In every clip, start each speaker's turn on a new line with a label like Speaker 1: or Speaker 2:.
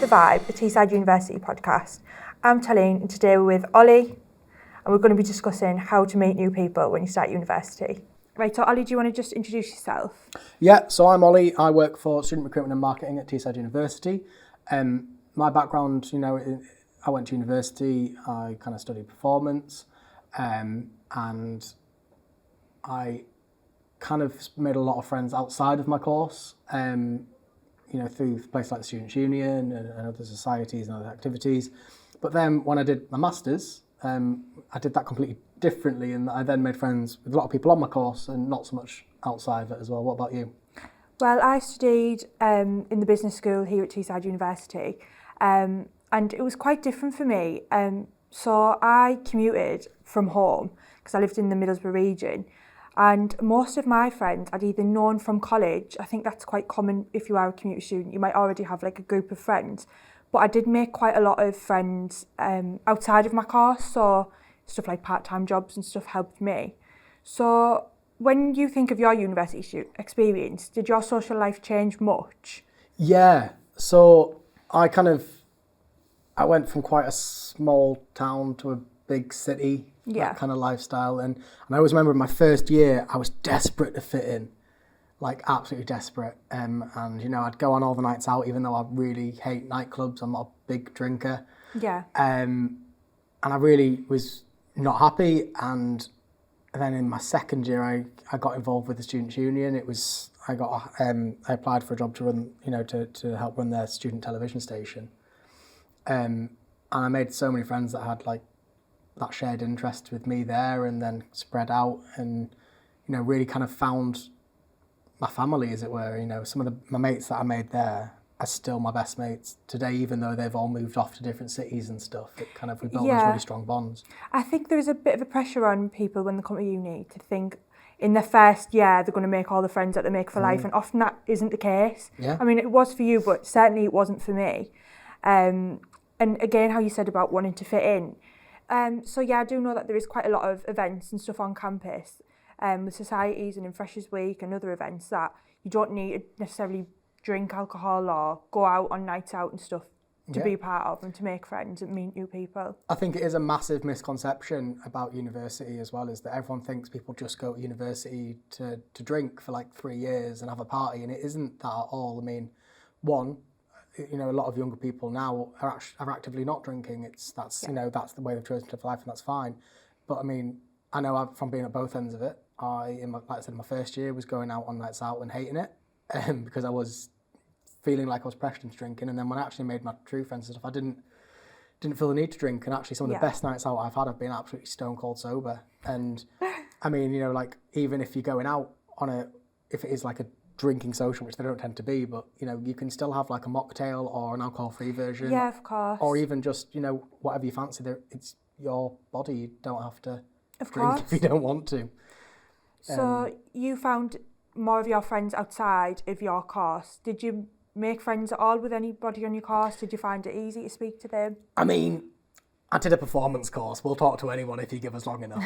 Speaker 1: The Vibe, a Teesside University podcast. I'm Talene and today we're with Oli and we're going to be discussing how to meet new people when you start university. Right, so Oli, do you want to just introduce yourself?
Speaker 2: Yeah, so I'm Oli. I work for student recruitment and marketing at Teesside University. My background, I went to university, I kind of studied performance, and I kind of made a lot of friends outside of my course, through places like the Students' Union and other societies and other activities. But then when I did my Masters, I did that completely differently, and I then made friends with a lot of people on my course and not so much outside of it as well. What about you?
Speaker 1: Well, I studied in the business school here at Teesside University, and it was quite different for me. So I commuted from home because I lived in the Middlesbrough region, and most of my friends I'd either known from college. I think that's quite common if you are a commuter student. You might already have like a group of friends, but I did make quite a lot of friends outside of my course, so stuff like part-time jobs and stuff helped me. So when you think of your university experience, did your social life change much?
Speaker 2: Yeah, so I went from quite a small town to a big city, that kind of lifestyle. And I always remember in my first year, I was desperate to fit in, like absolutely desperate. And I'd go on all the nights out, even though I really hate nightclubs. I'm not a big drinker.
Speaker 1: Yeah.
Speaker 2: And I really was not happy. And then in my second year, I got involved with the Students' Union. I applied for a job to run, to help run their student television station. And I made so many friends that had like that shared interest with me there, and then spread out, and really kind of found my family, as it were. Some of my mates that I made there are still my best mates today, even though they've all moved off to different cities and stuff. We built these really strong bonds.
Speaker 1: I think there's a bit of a pressure on people when they come to uni to think in their first year they're going to make all the friends that they make for life, and often that isn't the case.
Speaker 2: Yeah.
Speaker 1: I mean, it was for you, but certainly it wasn't for me. And again, how you said about wanting to fit in. So yeah, I do know that there is quite a lot of events and stuff on campus, with societies and in Freshers Week and other events that you don't need to necessarily drink alcohol or go out on nights out and stuff to be a part of and to make friends and meet new people.
Speaker 2: I think it is a massive misconception about university as well, is that everyone thinks people just go to university to drink for like 3 years and have a party, and it isn't that at all. I mean, a lot of younger people now are actively not drinking. That's the way they've chosen to live life, and that's fine. But I mean, I know from being at both ends of it, like I said, in my first year was going out on nights out and hating it, because I was feeling like I was pressured into drinking. And then when I actually made my true friends and stuff, I didn't feel the need to drink. And actually, some of the best nights out I've had have been absolutely stone cold sober. And I mean, even if you're going out if it is like a drinking social, which they don't tend to be, but you can still have like a mocktail or an alcohol-free version.
Speaker 1: Yeah, of course.
Speaker 2: Or even just whatever you fancy. It's your body. You don't have to
Speaker 1: drink
Speaker 2: if you don't want to.
Speaker 1: So you found more of your friends outside of your course. Did you make friends at all with anybody on your course? Did you find it easy to speak to them?
Speaker 2: I mean, I did a performance course. We'll talk to anyone if you give us long enough.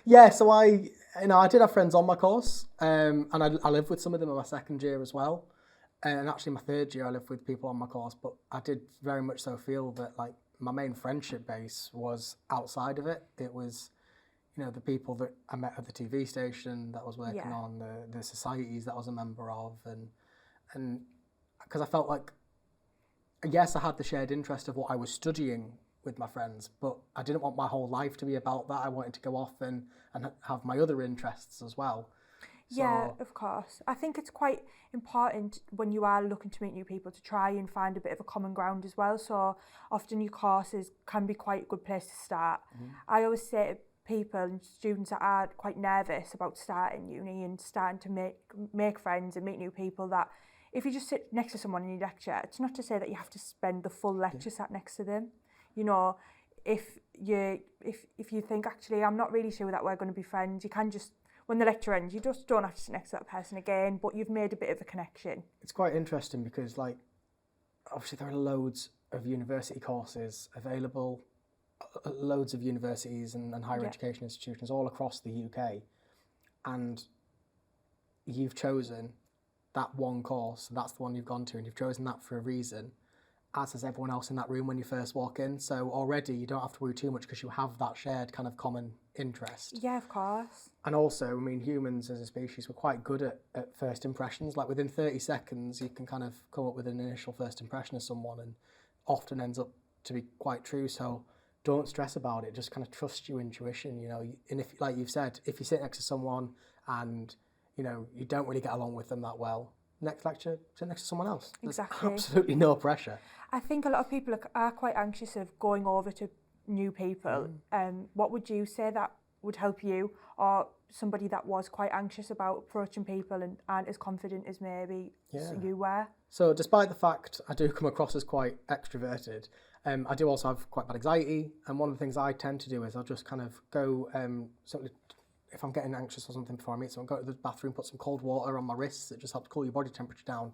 Speaker 2: Yeah, so I did have friends on my course, and I lived with some of them in my second year as well. And actually, my third year, I lived with people on my course. But I did very much so feel that like my main friendship base was outside of it. It was, the people that I met at the TV station that I was working on, the societies that I was a member of, and because I felt like, yes, I had the shared interest of what I was studying with my friends, but I didn't want my whole life to be about that. I wanted to go off and have my other interests as well.
Speaker 1: Yeah, of course. I think it's quite important when you are looking to meet new people to try and find a bit of a common ground as well. So often your courses can be quite a good place to start. Mm-hmm. I always say to people and students that are quite nervous about starting uni and starting to make friends and meet new people, that if you just sit next to someone in your lecture, it's not to say that you have to spend the full lecture sat next to them. If you think, actually, I'm not really sure that we're going to be friends, you can just, when the lecture ends, you just don't have to sit next to that person again, but you've made a bit of a connection.
Speaker 2: It's quite interesting because, like, obviously there are loads of university courses available, loads of universities and higher education institutions all across the UK, and you've chosen that one course, that's the one you've gone to, and you've chosen that for a reason, as has everyone else in that room when you first walk in. So already you don't have to worry too much because you have that shared kind of common interest.
Speaker 1: Yeah, of course.
Speaker 2: And also, I mean, humans as a species, we're quite good at first impressions. Like within 30 seconds, you can kind of come up with an initial first impression of someone, and often ends up to be quite true. So don't stress about it. Just kind of trust your intuition, you know. And if, like you've said, if you sit next to someone and, you know, you don't really get along with them that well, next lecture, sit next to someone else.
Speaker 1: Exactly.
Speaker 2: There's absolutely no pressure.
Speaker 1: I think a lot of people are quite anxious of going over to new people. What would you say that would help you, or somebody that was quite anxious about approaching people and aren't as confident as maybe you were?
Speaker 2: So despite the fact I do come across as quite extroverted, I do also have quite bad anxiety, and one of the things I tend to do is I'll just kind of go, if I'm getting anxious or something before I meet someone, go to the bathroom, put some cold water on my wrists. It just helps cool your body temperature down,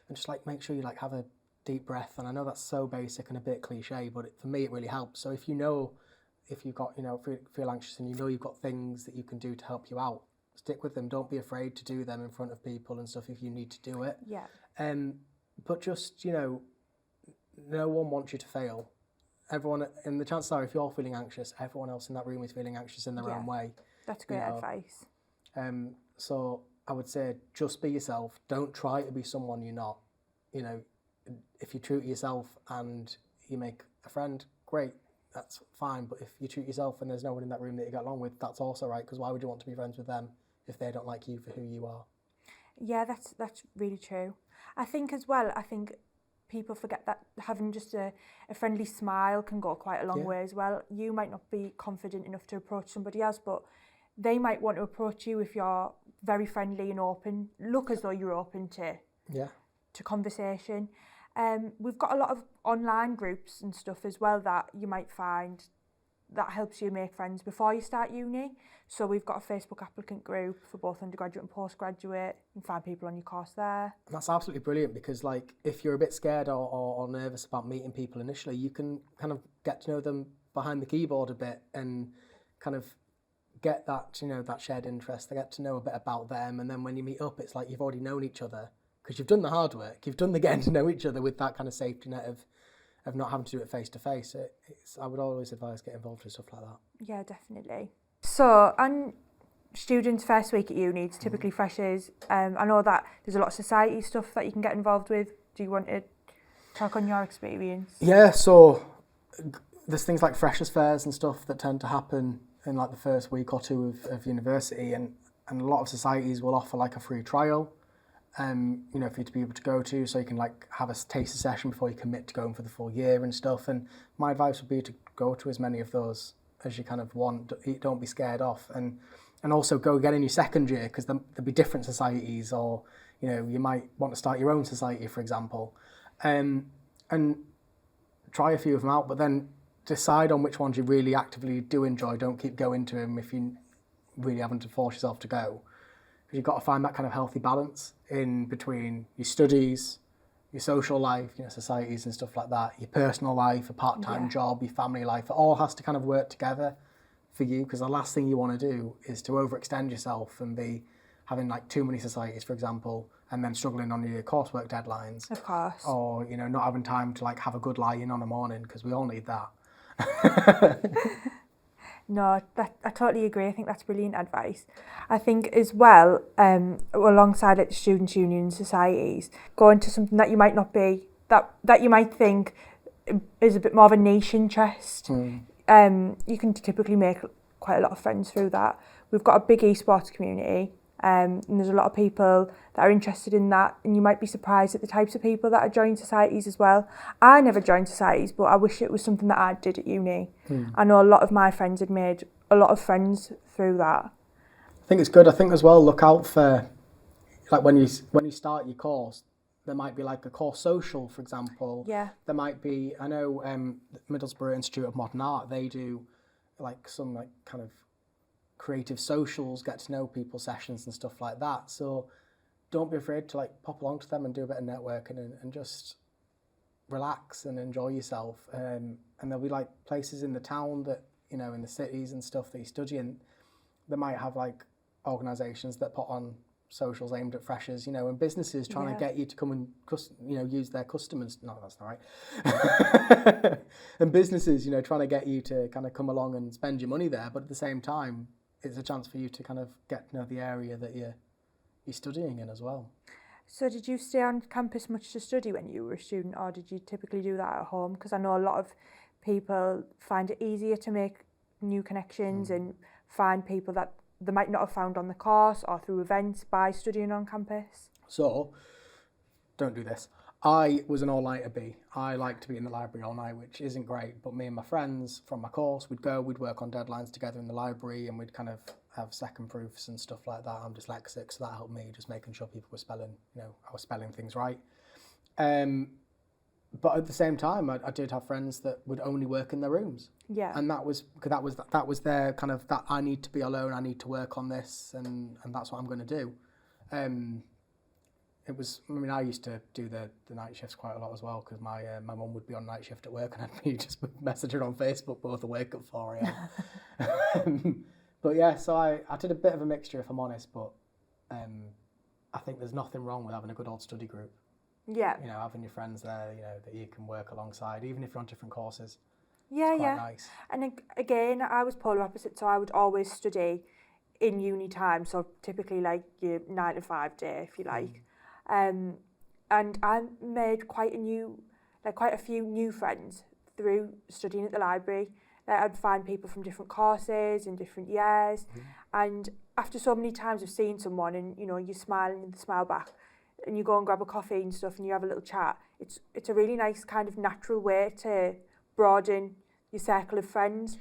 Speaker 2: and just like make sure you like have a deep breath. And I know that's so basic and a bit cliche, but for me it really helps. So if you know, if you've got, you know, feel anxious and you know you've got things that you can do to help you out, stick with them. Don't be afraid to do them in front of people and stuff if you need to do it.
Speaker 1: Yeah.
Speaker 2: But just, you know, no one wants you to fail. Everyone, and the chances are if you're feeling anxious, everyone else in that room is feeling anxious in their own way.
Speaker 1: That's great advice.
Speaker 2: So I would say just be yourself. Don't try to be someone you're not. You know, if you true to yourself and you make a friend, great, that's fine. But if you treat yourself and there's no one in that room that you get along with, that's also right, because why would you want to be friends with them if they don't like you for who you are?
Speaker 1: Yeah, that's really true. I think as well, people forget that having just a friendly smile can go quite a long way as well. You might not be confident enough to approach somebody else, but they might want to approach you if you're very friendly and open. Look as though you're open to conversation. We've got a lot of online groups and stuff as well that you might find that helps you make friends before you start uni. So we've got a Facebook applicant group for both undergraduate and postgraduate. You can find people on your course there. And
Speaker 2: that's absolutely brilliant, because like if you're a bit scared or nervous about meeting people initially, you can kind of get to know them behind the keyboard a bit and kind of get that, you know, that shared interest. They get to know a bit about them, and then when you meet up, it's like you've already known each other because you've done the hard work. You've done the getting to know each other with that kind of safety net of not having to do it face to face. I would always advise get involved with stuff like that.
Speaker 1: Yeah, definitely. So, and students' first week at uni, it's typically freshers. I know that there's a lot of society stuff that you can get involved with. Do you want to talk on your experience?
Speaker 2: Yeah, so there's things like freshers' fairs and stuff that tend to happen in like the first week or two of university, and a lot of societies will offer like a free trial, you know, for you to be able to go to, so you can like have a taster session before you commit to going for the full year and stuff. And my advice would be to go to as many of those as you kind of want. Don't be scared off, and also go again in your second year, because there'll be different societies, or you know, you might want to start your own society, for example, and try a few of them out, but then decide on which ones you really actively do enjoy. Don't keep going to them if you really having to force yourself to go. Because you've got to find that kind of healthy balance in between your studies, your social life, you know, societies and stuff like that, your personal life, a part-time job, your family life. It all has to kind of work together for you, because the last thing you want to do is to overextend yourself and be having like too many societies, for example, and then struggling on your coursework deadlines.
Speaker 1: Of course.
Speaker 2: Or, you know, not having time to like have a good lie-in on a morning, because we all need that.
Speaker 1: No, I totally agree. I think that's brilliant advice. I think as well, alongside like the students' union societies, going to something that you might not be, that you might think is a bit more of a niche interest. You can typically make quite a lot of friends through that. We've got a big esports community, and there's a lot of people that are interested in that, and you might be surprised at the types of people that are joining societies as well. I never joined societies, but I wish it was something that I did at uni. I know a lot of my friends had made a lot of friends through that.
Speaker 2: I think it's good. I think as well, look out for, like when you start your course, there might be like a course social, for example.
Speaker 1: Yeah.
Speaker 2: There might be, I know Middlesbrough Institute of Modern Art, they do like some like kind of creative socials, get to know people sessions and stuff like that. So don't be afraid to like pop along to them and do a bit of networking and just relax and enjoy yourself. And there'll be like places in the town that, you know, in the cities and stuff that you study in, they might have like organisations that put on socials aimed at freshers, and businesses trying to get you to come and use their customers. No, that's not right. And businesses, trying to get you to kind of come along and spend your money there, but at the same time, it's a chance for you to kind of get to know the area that you're studying in as well.
Speaker 1: So did you stay on campus much to study when you were a student, or did you typically do that at home? Because I know a lot of people find it easier to make new connections and find people that they might not have found on the course or through events by studying on campus.
Speaker 2: So, don't do this. I was an all-nighter bee. I like to be in the library all night, which isn't great, but me and my friends from my course, we'd work on deadlines together in the library, and we'd kind of have second proofs and stuff like that. I'm dyslexic, so that helped me, just making sure people were spelling, I was spelling things right. But at the same time, I did have friends that would only work in their rooms. Yeah. And that was their kind of, that I need to be alone, I need to work on this, and that's what I'm going to do. I used to do the night shifts quite a lot as well, because my mum would be on night shift at work, and I'd be just messaging her on Facebook, both awake at 4 a.m. But yeah, so I did a bit of a mixture, if I'm honest, but I think there's nothing wrong with having a good old study group.
Speaker 1: Yeah.
Speaker 2: Having your friends there, that you can work alongside, even if you're on different courses.
Speaker 1: Yeah,
Speaker 2: it's quite nice.
Speaker 1: And again, I was polar opposite, so I would always study in uni time, so typically like your 9 to 5 day, if you like. And I made quite a few new friends through studying at the library. Like, I'd find people from different courses in different years, and after so many times of seeing someone, and you smile and they smile back, and you go and grab a coffee and stuff, and you have a little chat. It's a really nice kind of natural way to broaden your circle of friends.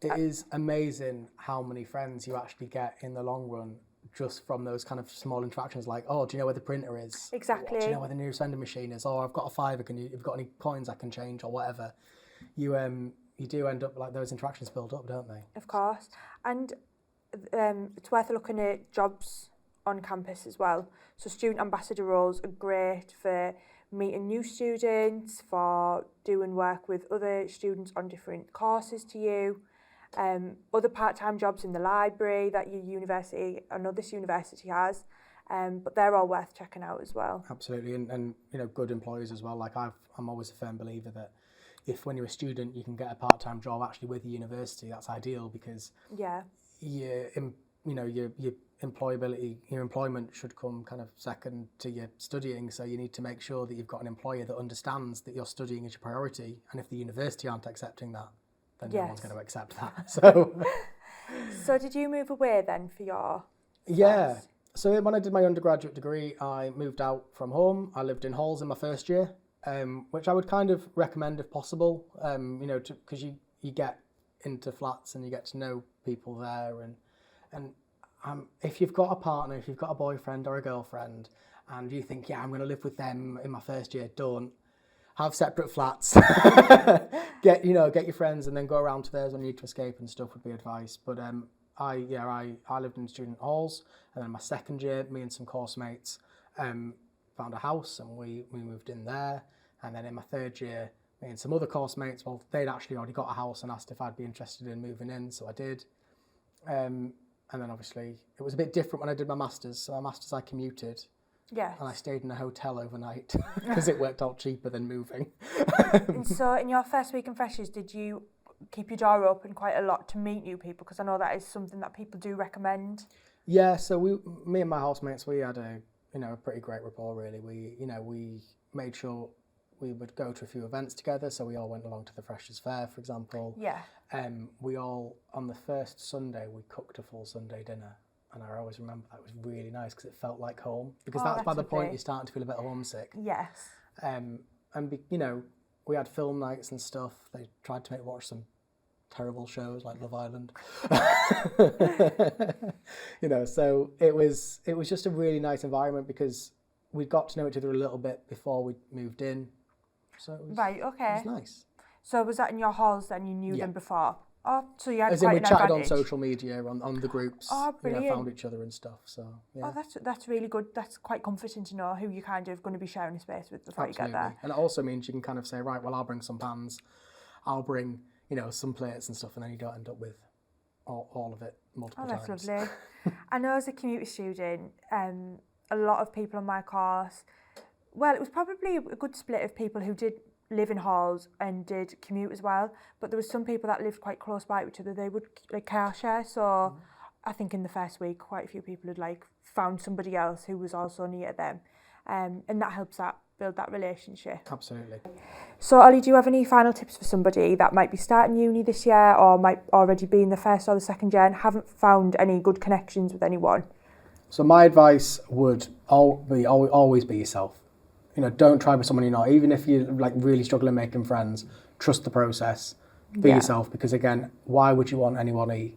Speaker 2: It is amazing how many friends you actually get in the long run just from those kind of small interactions, like, oh, do you know where the printer is?
Speaker 1: Exactly.
Speaker 2: Do you know where the nearest vending machine is? Or I've got a £5, you've got any coins I can change, or whatever. You do end up, like, those interactions build up, don't they?
Speaker 1: Of course. And it's worth looking at jobs on campus as well. So student ambassador roles are great for meeting new students, for doing work with other students on different courses to you. Other part-time jobs in the library that your university, I know this university has, but they're all worth checking out as well.
Speaker 2: Absolutely, and good employers as well. Like, I'm always a firm believer that if when you're a student you can get a part-time job actually with the university, that's ideal, because your employability, your employment should come kind of second to your studying. So you need to make sure that you've got an employer that understands that your studying is your priority, and if the university aren't accepting that, then no one's going to accept that.
Speaker 1: So did you move away then for your
Speaker 2: first? So when I did my undergraduate degree, I moved out from home. I lived in halls in my first year, which I would kind of recommend if possible, because you get into flats and you get to know people there, and if you've got a partner, if you've got a boyfriend or a girlfriend, and you think, I'm going to live with them in my first year, don't. Have separate flats. Get your friends, and then go around to theirs when you need to escape and stuff would be advice. But I lived in student halls, and then my second year, me and some course mates found a house, and we moved in there. And then in my third year, me and some other course mates, well, they'd actually already got a house and asked if I'd be interested in moving in, so I did. And then obviously it was a bit different when I did my masters. So my masters I commuted.
Speaker 1: Yes.
Speaker 2: And I stayed in a hotel overnight because it worked out cheaper than moving.
Speaker 1: And so in your first week in Freshers, did you keep your door open quite a lot to meet new people? Because I know that is something that people do recommend.
Speaker 2: Yeah, so me and my housemates, we had a pretty great rapport, really. We made sure we would go to a few events together. So we all went along to the Freshers Fair, for example.
Speaker 1: Yeah.
Speaker 2: We all, on the first Sunday, we cooked a full Sunday dinner. And I always remember that was really nice because it felt like home. Because that's by the point you're starting to feel a bit homesick.
Speaker 1: Yes.
Speaker 2: We had film nights and stuff. They tried to make me watch some terrible shows like Love Island. So it was just a really nice environment because we got to know each other a little bit before we moved in. So it was,
Speaker 1: right, okay.
Speaker 2: It was nice.
Speaker 1: So was that in your halls then? You knew them before? Oh, so you had
Speaker 2: As
Speaker 1: quite
Speaker 2: in, we
Speaker 1: an
Speaker 2: chatted
Speaker 1: advantage.
Speaker 2: on social media, on the groups.
Speaker 1: Oh, brilliant.
Speaker 2: Found each other and stuff. So yeah.
Speaker 1: Oh, that's really good. That's quite comforting to know who you're kind of going to be sharing a space with before
Speaker 2: Absolutely.
Speaker 1: You get there.
Speaker 2: And it also means you can kind of say, right, well, I'll bring some pans, I'll bring some plates and stuff, and then you don't end up with all of it multiple
Speaker 1: Oh, that's
Speaker 2: times.
Speaker 1: lovely. I know as a commuter student, a lot of people on my course, well, it was probably a good split of people who did live in halls and did commute as well, but there was some people that lived quite close by to each other. They would like car share, so I think in the first week quite a few people had like found somebody else who was also near them, and that helps that build that relationship.
Speaker 2: Absolutely.
Speaker 1: So Ollie, do you have any final tips for somebody that might be starting uni this year or might already be in the first or the second year and haven't found any good connections with anyone?
Speaker 2: So my advice would always be yourself. You know, don't try with someone you're not. Even if you're like really struggling making friends, trust the process. Be yourself, because again, why would you want anybody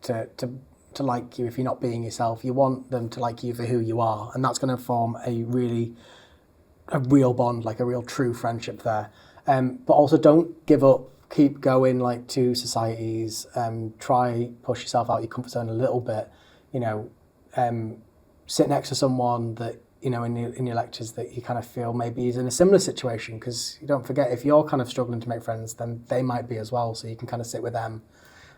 Speaker 2: to like you if you're not being yourself? You want them to like you for who you are, and that's going to form a real bond, like a real true friendship there. But also don't give up. Keep going, like to societies. Try push yourself out your comfort zone a little bit. You know, sit next to someone that you know in your lectures that you kind of feel maybe is in a similar situation, because you don't forget, if you're kind of struggling to make friends, then they might be as well. So you can kind of sit with them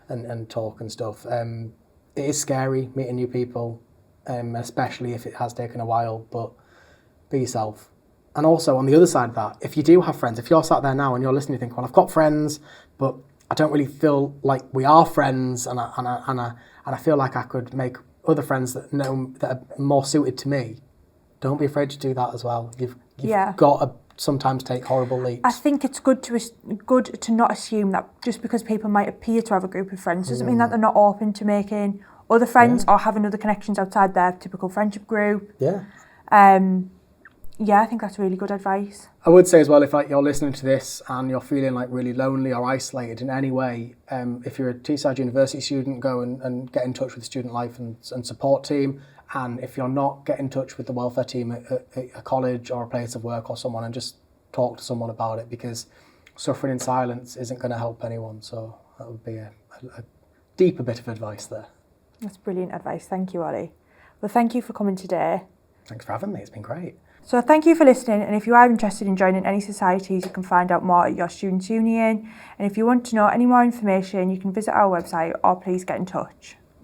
Speaker 2: and talk and stuff. It is scary meeting new people, especially if it has taken a while. But be yourself. And also on the other side of that, if you do have friends, if you're sat there now and you're listening, you think, well, I've got friends, but I don't really feel like we are friends, and I feel like I could make other friends that are more suited to me. Don't be afraid to do that as well. You've got to sometimes take horrible leaps.
Speaker 1: I think it's good to not assume that just because people might appear to have a group of friends doesn't mean that they're not open to making other friends or having other connections outside their typical friendship group. Yeah, I think that's really good advice.
Speaker 2: I would say as well, if like you're listening to this and you're feeling like really lonely or isolated in any way, if you're a Teesside University student, go and get in touch with the Student Life and Support team. And if you're not, get in touch with the welfare team at a college or a place of work or someone, and just talk to someone about it, because suffering in silence isn't going to help anyone. So that would be a deeper bit of advice there.
Speaker 1: That's brilliant advice. Thank you, Ollie. Well, thank you for coming today.
Speaker 2: Thanks for having me. It's been great.
Speaker 1: So thank you for listening, and if you are interested in joining any societies, you can find out more at your Students' Union, and if you want to know any more information, you can visit our website or please get in touch.